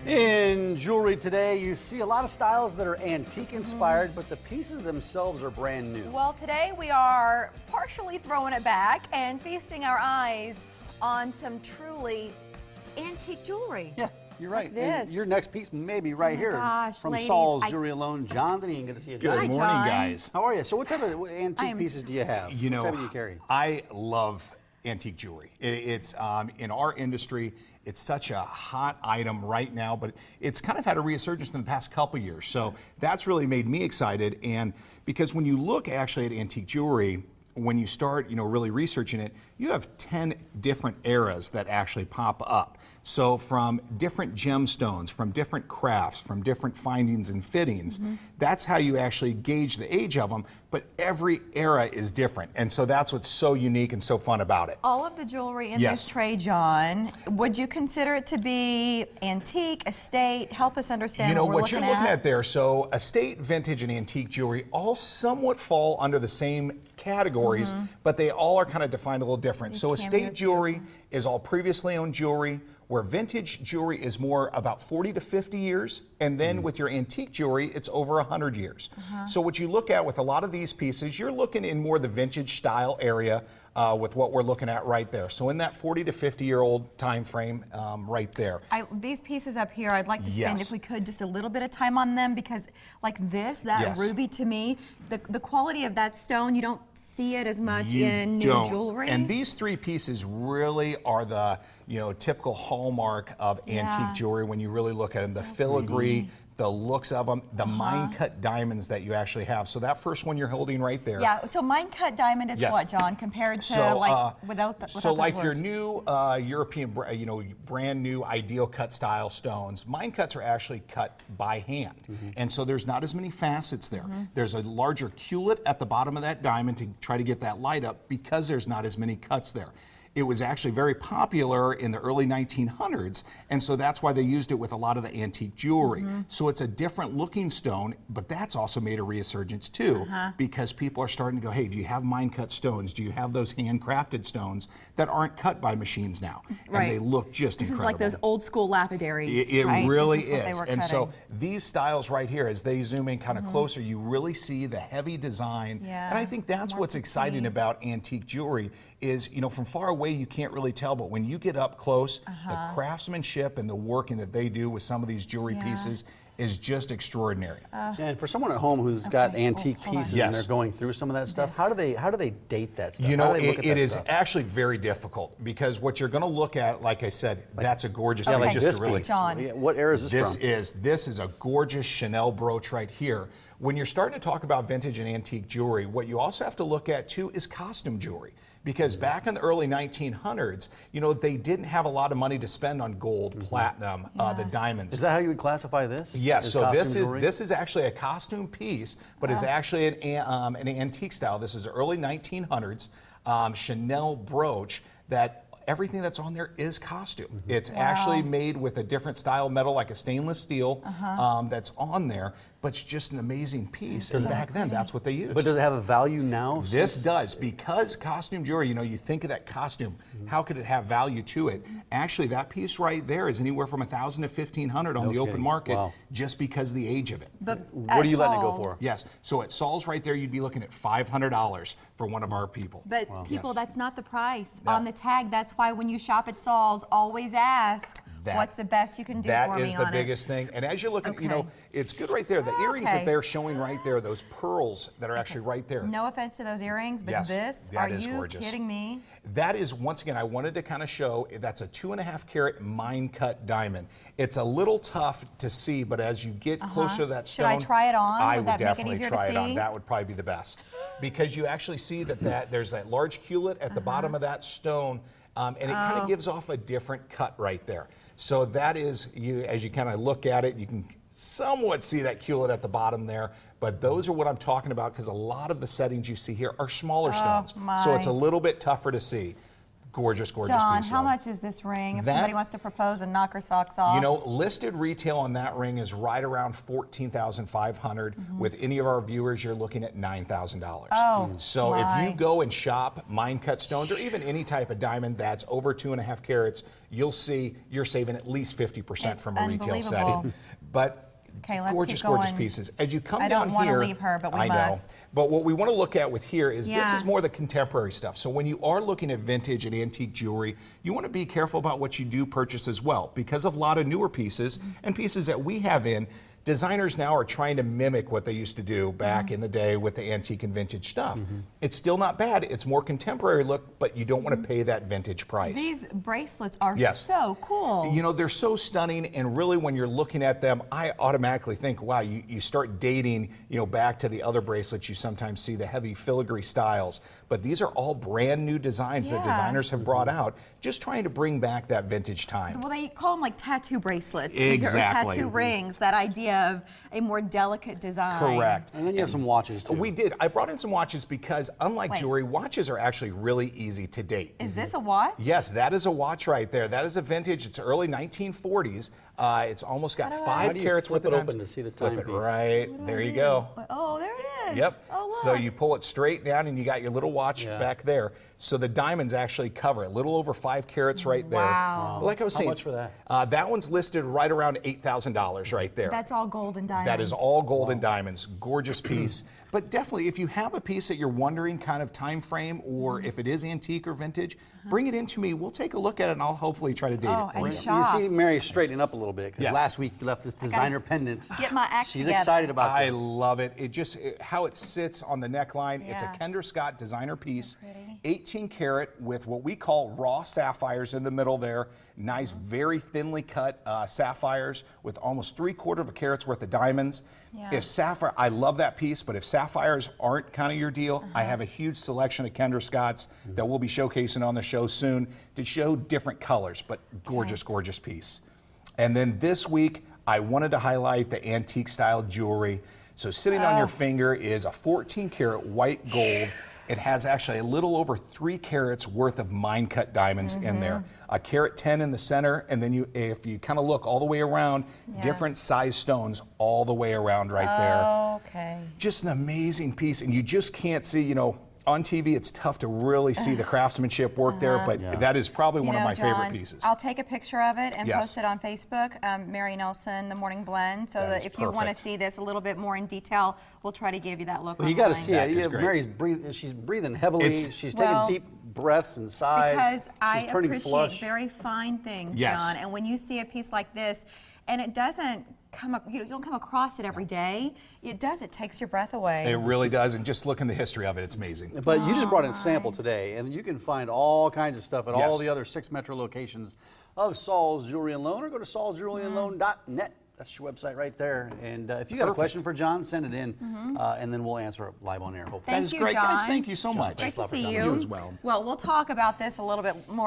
In jewelry today, you see a lot of styles that are antique inspired, but the pieces themselves are brand new. Well, today we are partially throwing it back and feasting our eyes on some truly antique jewelry. Yeah, you're right. Like this. And your next piece may be right here. Gosh, from ladies, Saul's Jewelry Alone. John, didn't even get to see it. Good morning, John. guys. How are you? So what type of antique pieces do you have? You know, what type do you carry? I love antique jewelry. It's in our industry, it's such a hot item right now, but it's kind of had a resurgence in the past couple years. So that's really made me excited. And because when you look actually at antique jewelry, when you start, really researching it, you have 10 different eras that actually pop up. So from different gemstones, from different crafts, from different findings and fittings, that's how you actually gauge the age of them. But every era is different. And so that's what's so unique and so fun about it. All of the jewelry in Yes. this tray, John, would you consider it to be antique, estate? Help us understand what we're what you're looking at there. So estate, vintage, and antique jewelry all somewhat fall under the same categories, but they all are kind of defined a little different. So estate jewelry is all previously owned jewelry, where vintage jewelry is more about 40 to 50 years, and then with your antique jewelry, it's over 100 years. So what you look at with a lot of these pieces, you're looking in more the vintage style area with what we're looking at right there. So in that 40 to 50-year-old time frame right there. These pieces up here, I'd like to spend, Yes. if we could, just a little bit of time on them, because like this, that Yes. ruby to me, the quality of that stone, you don't see it as much You in new don't. jewelry. And these three pieces really are the typical hallmark of antique jewelry when you really look at them. The filigree, the looks of them, the mine-cut diamonds that you actually have. So that first one you're holding right there. Yeah, so mine-cut diamond is Yes. what, John, compared to So, without so like those your words? new European, brand new ideal cut style stones, mine cuts are actually cut by hand. And so there's not as many facets there. There's a larger culet at the bottom of that diamond to try to get that light up because there's not as many cuts there. It was actually very popular in the early 1900s, and so that's why they used it with a lot of the antique jewelry. So it's a different looking stone, but that's also made a resurgence too, because people are starting to go, hey, do you have mine cut stones? Do you have those handcrafted stones that aren't cut by machines now? Right. And they look just This incredible. is like those old school lapidaries. It right? really This is. What they were And so cutting. these styles right here, as they zoom in kind of closer, you really see the heavy design. Yeah, And I think that's more what's exciting about antique jewelry is, from far away you can't really tell, but when you get up close, the craftsmanship and the working that they do with some of these jewelry pieces is just extraordinary. And for someone at home who's got antique hold on. pieces Yes. and they're going through some of that stuff, how do they date that stuff? You How know, do they look at it that is stuff? actually very difficult because what you're going to look at, like I said, that's a gorgeous Yeah, piece. like just this to really piece. John. Yeah, what era is this from? This is a gorgeous Chanel brooch right here. When you're starting to talk about vintage and antique jewelry, what you also have to look at too is costume jewelry. Because back in the early 1900s, they didn't have a lot of money to spend on gold, platinum, the diamonds. Is that how you would classify this? Yes, As so costume jewelry? this is actually a costume piece, but it's actually an antique style. This is early 1900s Chanel brooch that everything that's on there is costume. It's actually made with a different style metal, like a stainless steel, that's on there, but it's just an amazing piece. And back then, that's what they used. But does it have a value now? This does, because costume jewelry, you think of that costume, how could it have value to it? Actually, that piece right there is anywhere from $1,000 to $1,500 on the open market, just because of the age of it. But What are you letting it go for? Yes, so at Saul's right there, you'd be looking at $500 for one of our people. But people, Yes. that's not the price No. on the tag. That's why when you shop at Saul's, always ask, what's the best you can do for me That on is it? the biggest thing. And as you're looking, Okay. it's good right there. The earrings Okay. that they're showing right there, those pearls that are actually right there. No offense to those earrings, but Yes, this, that are is you gorgeous. kidding me? That is, once again, I wanted to kind of show, that's a 2.5 carat mine cut diamond. It's a little tough to see, but as you get closer to that Should stone, I try it on? I Would would that make it definitely easier to try it on. see? That would probably be the best. Because you actually see that there's that large culet at the bottom of that stone, and it kind of gives off a different cut right there. So that is, as you kind of look at it, you can somewhat see that culet at the bottom there, but those are what I'm talking about because a lot of the settings you see here are smaller stones. So it's a little bit tougher to see. Gorgeous, gorgeous John, piece. how much is this ring if That- somebody wants to propose and knock her socks off? You know, listed retail on that ring is right around $14,500. With any of our viewers, you're looking at $9,000. Oh, so my. if you go and shop mine cut stones or even any type of diamond that's over 2.5 carats, you'll see you're saving at least 50% It's from a retail unbelievable. setting. But Okay, let's gorgeous, keep going. gorgeous pieces. As you come I down don't want to here, leave her, but we I know. must. But what we want to look at with here is this Yeah. is more the contemporary stuff. So when you are looking at vintage and antique jewelry, you want to be careful about what you do purchase as well. Because of a lot of newer pieces and pieces that we have in, designers now are trying to mimic what they used to do back in the day with the antique and vintage stuff. It's still not bad. It's more contemporary look, but you don't want to pay that vintage price. These bracelets are Yes. so cool. You know, they're so stunning, and really when you're looking at them, I automatically think, wow, you start dating, you know, back to the other bracelets you sometimes see, the heavy filigree styles. But these are all brand new designs that Yeah. designers have brought out, just trying to bring back that vintage time. Well, they call them like tattoo bracelets. Exactly. Or tattoo rings, that idea of a more delicate design. Correct. And then you have some watches too. We did. I brought in some watches because, unlike Wait. jewelry, watches are actually really easy to date. Is this a watch? Yes, that is a watch right there. That is a vintage. It's early 1940s. It's almost got How 5 do you carats flip worth of it diamonds. open to see the Flip it timepiece? right. There you go. Oh, there it is. Yep. Oh, look. So you pull it straight down and you got your little watch Yeah. back there. So the diamonds actually cover a little over 5 carats right there. Wow. But like I was How saying, much for that? That one's listed right around $8,000 right there. That's all gold and diamonds. That is all gold and diamonds. Gorgeous piece. But definitely, if you have a piece that you're wondering kind of time frame or if it is antique or vintage, bring it in to me. We'll take a look at it and I'll hopefully try to date Oh, it for and you. shop. You see Mary straightening up a little bit because Yes. last week you left this designer pendant. get my act She's together. excited about I this. love it. How it sits on the neckline. It's a Yeah. Kendra Scott designer piece. Pretty. 18 karat with what we call raw sapphires in the middle there. Nice, very thinly cut sapphires with almost 3/4 of a carat's worth of diamonds. Yeah. If sapphire, I love that piece, but if sapphires aren't kind of your deal, I have a huge selection of Kendra Scotts that we'll be showcasing on the show soon to show different colors, but gorgeous, gorgeous piece. And then this week, I wanted to highlight the antique style jewelry. So sitting on your finger is a 14 karat white gold. It has actually a little over 3 carats worth of mine cut diamonds in there. A carat 10 in the center, and then if you kind of look all the way around, different size stones all the way around right there. Okay. Just an amazing piece, and you just can't see, you know, on TV it's tough to really see the craftsmanship work there, but that is probably one of my favorite pieces. I'll take a picture of it and Yes. post it on Facebook, Mary Nelson, The Morning Blend, so That that is if you want to perfect. see this a little bit more in detail, we'll try to give you that look Well, you got to online. see That it. is Yeah, great. Mary's breathing. She's breathing heavily. It's- She's Well, taking deep breaths and sighs. Because she's I turning appreciate flush. very fine things, Yes. John. And when you see a piece like this, and it doesn't you don't come across it every day, it takes your breath away. It really does, and just look in the history of it, it's amazing. But you just brought in a sample today, and you can find all kinds of stuff at all Yes. the other 6 metro locations of Saul's Jewelry and Loan, or go to saulsjewelryandloan.net. That's your website right there. And if you got a Perfect. question for John, send it in, and then we'll answer it live on air. Hopefully. Thank That is you, great, guys. John. Thank you so much. Great to for see coming. you. You as well. Well, we'll talk about this a little bit more